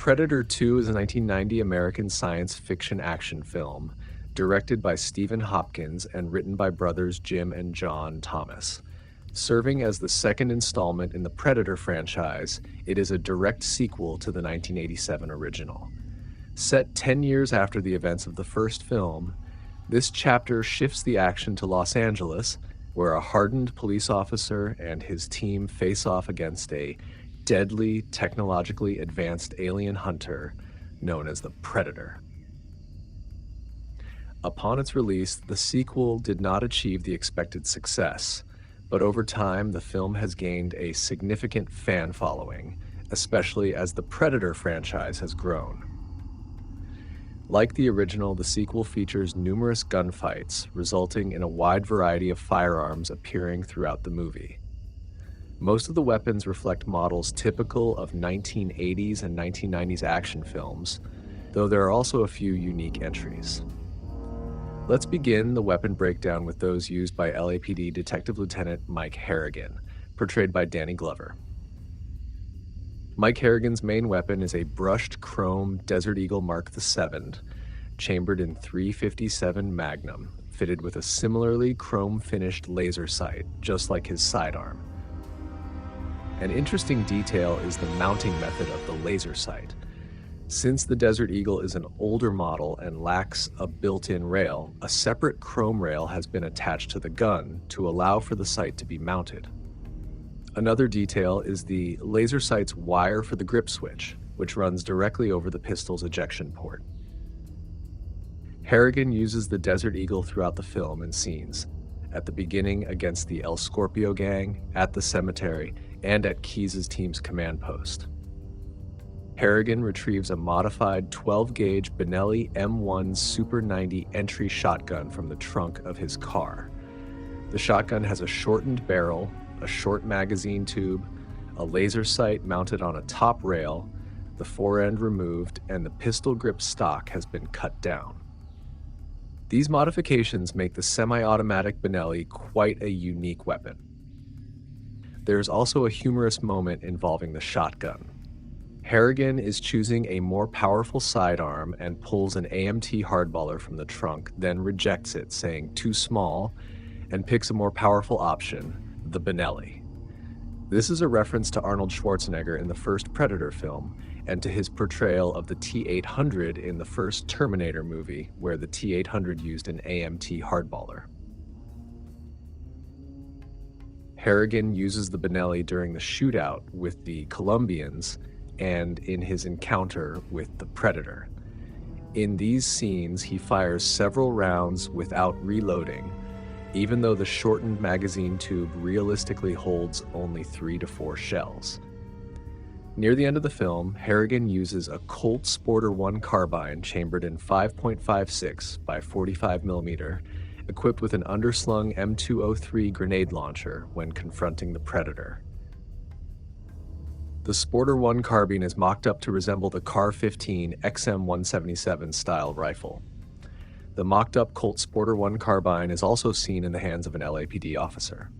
Predator 2 is a 1990 American science fiction action film directed by Stephen Hopkins and written by brothers Jim and John Thomas. Serving as the second installment in the Predator franchise, it is a direct sequel to the 1987 original. Set 10 years after the events of the first film, this chapter shifts the action to Los Angeles, where a hardened police officer and his team face off against a deadly, technologically advanced alien hunter known as the Predator. Upon its release, the sequel did not achieve the expected success, but over time the film has gained a significant fan following, especially as the Predator franchise has grown. Like the original, the sequel features numerous gunfights, resulting in a wide variety of firearms appearing throughout the movie. Most of the weapons reflect models typical of 1980s and 1990s action films, though there are also a few unique entries. Let's begin the weapon breakdown with those used by LAPD Detective Lieutenant Mike Harrigan, portrayed by Danny Glover. Mike Harrigan's main weapon is a brushed chrome Desert Eagle Mark VII, chambered in .357 Magnum, fitted with a similarly chrome-finished laser sight, just like his sidearm. An interesting detail is the mounting method of the laser sight. Since the Desert Eagle is an older model and lacks a built-in rail, a separate chrome rail has been attached to the gun to allow for the sight to be mounted. Another detail is the laser sight's wire for the grip switch, which runs directly over the pistol's ejection port. Harrigan uses the Desert Eagle throughout the film and scenes, at the beginning against the El Scorpio gang, at the cemetery, and at Keyes' team's command post. Harrigan retrieves a modified 12-gauge Benelli M1 Super 90 entry shotgun from the trunk of his car. The shotgun has a shortened barrel, a short magazine tube, a laser sight mounted on a top rail, the forend removed, and the pistol grip stock has been cut down. These modifications make the semi-automatic Benelli quite a unique weapon. There is also a humorous moment involving the shotgun. Harrigan is choosing a more powerful sidearm and pulls an AMT hardballer from the trunk, then rejects it, saying too small, and picks a more powerful option, the Benelli. This is a reference to Arnold Schwarzenegger in the first Predator film, and to his portrayal of the T-800 in the first Terminator movie, where the T-800 used an AMT hardballer. Harrigan uses the Benelli during the shootout with the Colombians and in his encounter with the Predator. In these scenes, he fires several rounds without reloading, even though the shortened magazine tube realistically holds only 3 to 4 shells. Near the end of the film, Harrigan uses a Colt Sporter 1 carbine chambered in 5.56 by 45mm, equipped with an underslung M203 grenade launcher when confronting the Predator. The Sporter 1 carbine is mocked up to resemble the CAR-15 XM177 style rifle. The mocked-up Colt Sporter 1 carbine is also seen in the hands of an LAPD officer.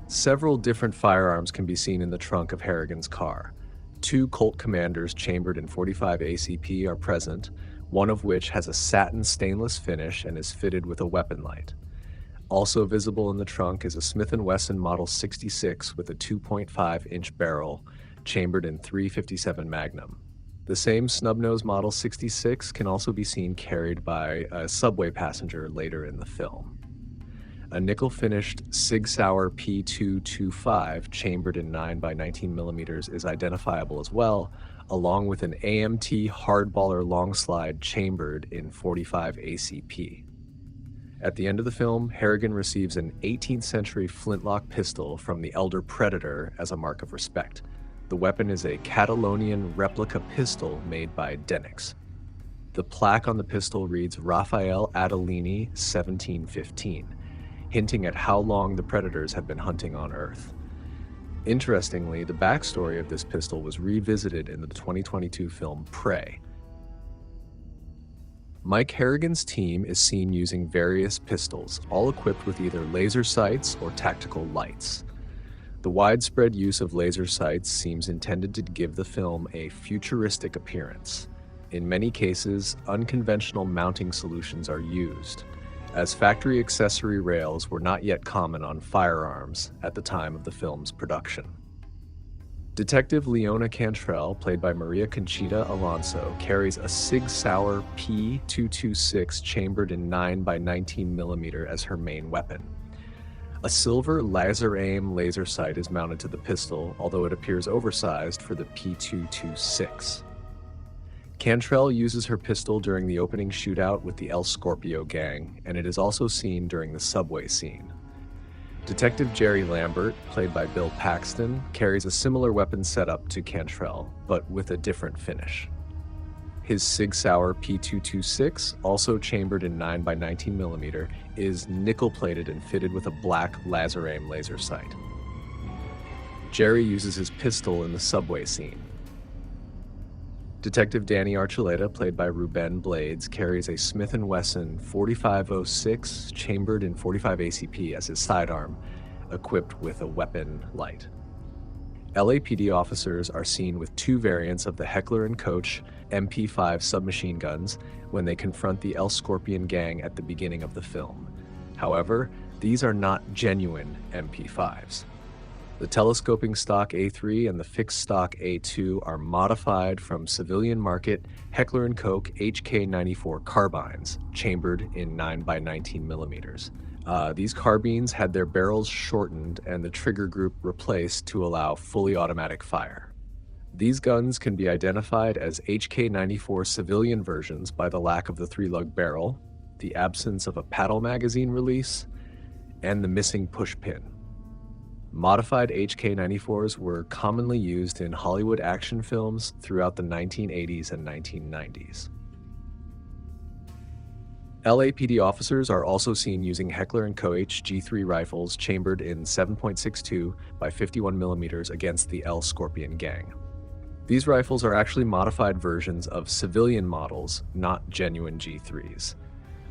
Several different firearms can be seen in the trunk of Harrigan's car. 2 Colt Commanders chambered in .45 ACP are present, one of which has a satin stainless finish and is fitted with a weapon light. Also visible in the trunk is a Smith & Wesson Model 66 with a 2.5-inch barrel, chambered in .357 Magnum. The same snub-nose Model 66 can also be seen carried by a subway passenger later in the film. A nickel-finished Sig Sauer P225 chambered in 9x19mm is identifiable as well, along with an AMT hardballer long slide chambered in .45 ACP. At the end of the film, Harrigan receives an 18th century flintlock pistol from the elder Predator as a mark of respect. The weapon is a Catalonian replica pistol made by Denix. The plaque on the pistol reads Raphael Adelini 1715, hinting at how long the Predators have been hunting on Earth. Interestingly, the backstory of this pistol was revisited in the 2022 film Prey. Mike Harrigan's team is seen using various pistols, all equipped with either laser sights or tactical lights. The widespread use of laser sights seems intended to give the film a futuristic appearance. In many cases, unconventional mounting solutions are used, as factory accessory rails were not yet common on firearms at the time of the film's production. Detective Leona Cantrell, played by Maria Conchita Alonso, carries a Sig Sauer P226 chambered in 9x19mm as her main weapon. A silver laser-aim laser sight is mounted to the pistol, although it appears oversized for the P226. Cantrell uses her pistol during the opening shootout with the El Scorpio gang, and it is also seen during the subway scene. Detective Jerry Lambert, played by Bill Paxton, carries a similar weapon setup to Cantrell, but with a different finish. His Sig Sauer P226, also chambered in 9x19mm, is nickel-plated and fitted with a black laser-aim laser sight. Jerry uses his pistol in the subway scene. Detective Danny Archuleta, played by Ruben Blades, carries a Smith & Wesson 4506 chambered in .45 ACP as his sidearm, equipped with a weapon light. LAPD officers are seen with two variants of the Heckler & Koch MP5 submachine guns when they confront the El Scorpion gang at the beginning of the film. However, these are not genuine MP5s. The telescoping stock A3 and the fixed stock A2 are modified from civilian market Heckler & Koch HK94 carbines, chambered in 9x19mm. These carbines had their barrels shortened and the trigger group replaced to allow fully automatic fire. These guns can be identified as HK94 civilian versions by the lack of the 3-lug barrel, the absence of a paddle magazine release, and the missing push pin. Modified HK94s were commonly used in Hollywood action films throughout the 1980s and 1990s. LAPD officers are also seen using Heckler & Koch G3 rifles chambered in 7.62 by 51mm against the El Scorpion gang. These rifles are actually modified versions of civilian models, not genuine G3s.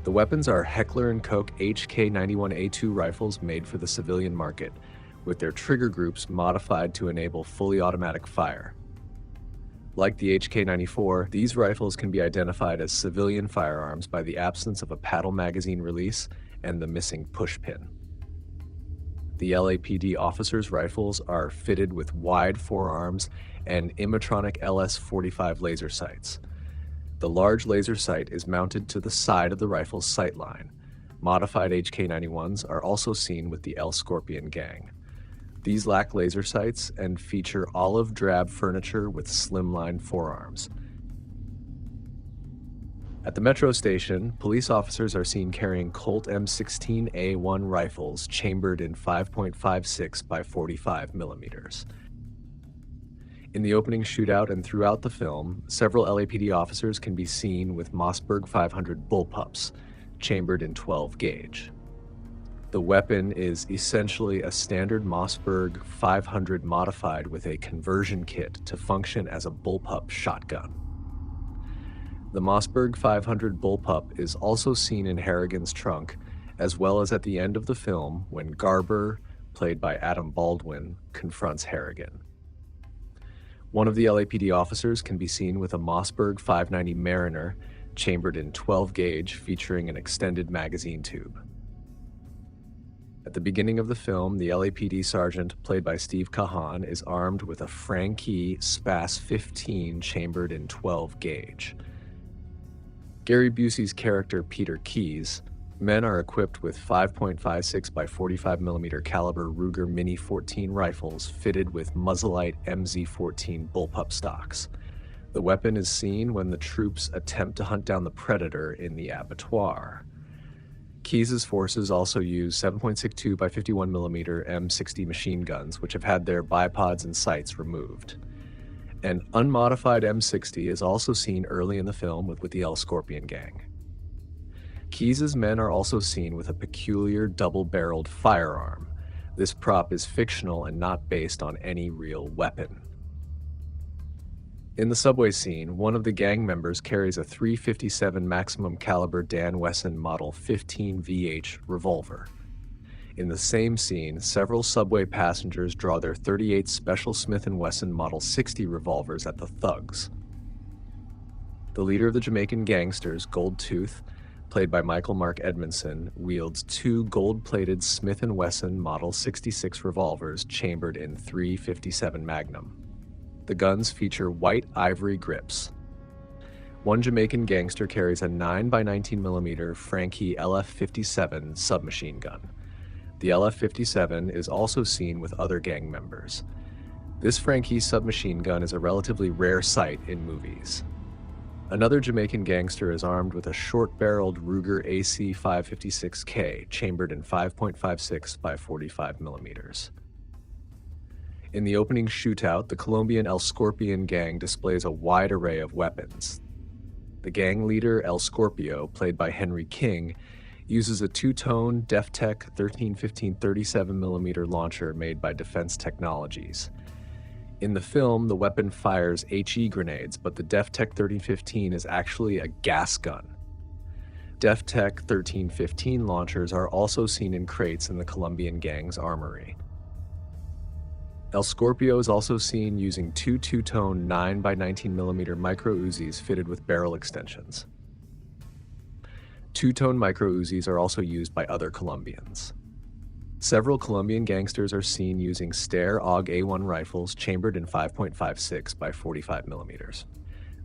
The weapons are Heckler & Koch HK91A2 rifles made for the civilian market, with their trigger groups modified to enable fully automatic fire. Like the HK94, these rifles can be identified as civilian firearms by the absence of a paddle magazine release and the missing push pin. The LAPD officers' rifles are fitted with wide forearms and Imatronic LS-45 laser sights. The large laser sight is mounted to the side of the rifle's sightline. Modified HK91s are also seen with the El Scorpion gang. These lack laser sights and feature olive drab furniture with slimline forearms. At the metro station, police officers are seen carrying Colt M16A1 rifles chambered in 5.56 by 45mm. In the opening shootout and throughout the film, several LAPD officers can be seen with Mossberg 500 bullpups, chambered in 12 gauge. The weapon is essentially a standard Mossberg 500 modified with a conversion kit to function as a bullpup shotgun. The Mossberg 500 bullpup is also seen in Harrigan's trunk, as well as at the end of the film when Garber, played by Adam Baldwin, confronts Harrigan. One of the LAPD officers can be seen with a Mossberg 590 Mariner, chambered in 12 gauge, featuring an extended magazine tube. At the beginning of the film, the LAPD sergeant, played by Steve Kahan, is armed with a Franchi Spas 15 chambered in 12 gauge. Gary Busey's character, Peter Keyes, men are equipped with 5.56 by 45mm caliber Ruger Mini 14 rifles fitted with Muzzleite MZ14 bullpup stocks. The weapon is seen when the troops attempt to hunt down the predator in the abattoir. Keyes' forces also use 7.62 by 51mm M60 machine guns, which have had their bipods and sights removed. An unmodified M60 is also seen early in the film with the El Scorpion gang. Keyes' men are also seen with a peculiar double-barreled firearm. This prop is fictional and not based on any real weapon. In the subway scene, one of the gang members carries a .357 maximum caliber Dan Wesson Model 15 VH revolver. In the same scene, several subway passengers draw their .38 Special Smith & Wesson Model 60 revolvers at the thugs. The leader of the Jamaican gangsters, Gold Tooth, played by Michael Mark Edmondson, wields two gold-plated Smith & Wesson Model 66 revolvers chambered in .357 Magnum. The guns feature white ivory grips. One Jamaican gangster carries a 9x19mm Frankie LF-57 submachine gun. The LF-57 is also seen with other gang members. This Frankie submachine gun is a relatively rare sight in movies. Another Jamaican gangster is armed with a short-barreled Ruger AC 556K chambered in 5.56 by 45mm. In the opening shootout, the Colombian El Scorpion gang displays a wide array of weapons. The gang leader, El Scorpio, played by Henry King, uses a two-tone DefTech 1315 37mm launcher made by Defense Technologies. In the film, the weapon fires HE grenades, but the DefTech 1315 is actually a gas gun. DefTech 1315 launchers are also seen in crates in the Colombian gang's armory. El Scorpio is also seen using two two-tone 9x19mm micro Uzis fitted with barrel extensions. Two-tone micro Uzis are also used by other Colombians. Several Colombian gangsters are seen using Steyr AUG A1 rifles chambered in 5.56 by 45mm.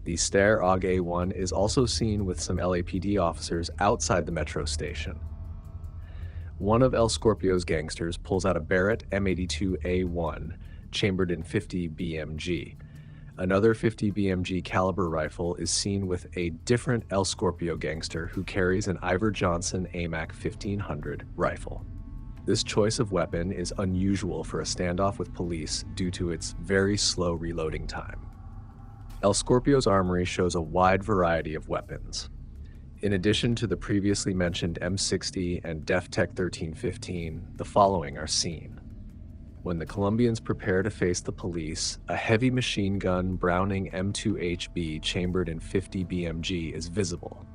The Steyr AUG A1 is also seen with some LAPD officers outside the metro station. One of El Scorpio's gangsters pulls out a Barrett M82A1 chambered in 50 BMG. Another 50 BMG caliber rifle is seen with a different El Scorpio gangster who carries an Iver Johnson AMAC 1500 rifle. This choice of weapon is unusual for a standoff with police due to its very slow reloading time. El Scorpio's armory shows a wide variety of weapons. In addition to the previously mentioned M60 and DefTech 1315, the following are seen. When the Colombians prepare to face the police, a heavy machine gun Browning M2HB chambered in 50 BMG is visible.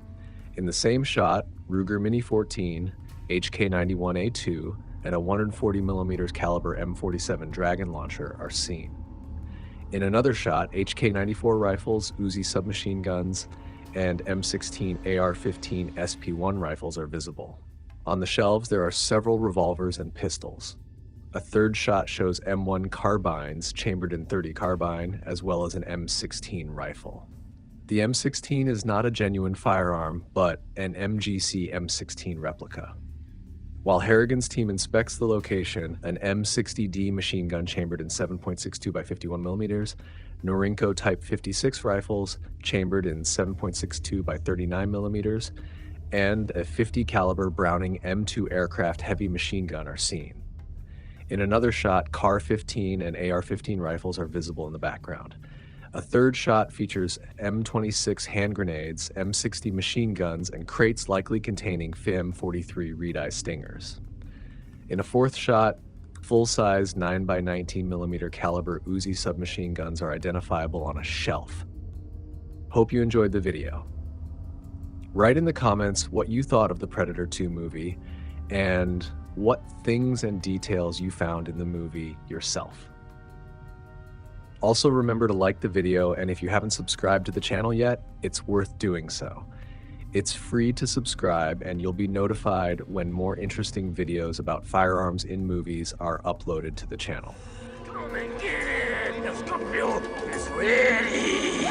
In the same shot, Ruger Mini 14, HK91A2, and a 140mm caliber M47 Dragon launcher are seen. In another shot, HK94 rifles, Uzi submachine guns, and M16 AR-15 SP1 rifles are visible. On the shelves, there are several revolvers and pistols. A third shot shows M1 carbines chambered in .30 carbine, as well as an M16 rifle. The M16 is not a genuine firearm, but an MGC M16 replica. While Harrigan's team inspects the location, an M60D machine gun chambered in 7.62 by 51mm, Norinco Type 56 rifles chambered in 7.62 by 39mm, and a 50 caliber Browning M2 aircraft heavy machine gun are seen. In another shot, CAR-15 and AR-15 rifles are visible in the background. A third shot features M26 hand grenades, M60 machine guns, and crates likely containing FIM-43 Reed-Eye Stingers. In a fourth shot, full-size 9x19mm caliber Uzi submachine guns are identifiable on a shelf. Hope you enjoyed the video. Write in the comments what you thought of the Predator 2 movie and what things and details you found in the movie yourself. Also remember to like the video, and if you haven't subscribed to the channel yet, it's worth doing so. It's free to subscribe, and you'll be notified when more interesting videos about firearms in movies are uploaded to the channel. Come and get it! The Scorpio is ready!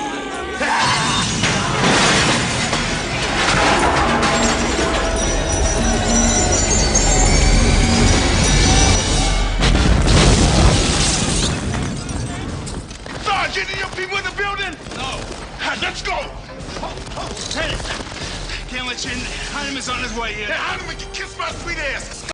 Sergeant, are your people in the building? No. Let's go! Hey, can't let you in. Hyman's on his way here. Hey, Hyman can kiss my sweet ass.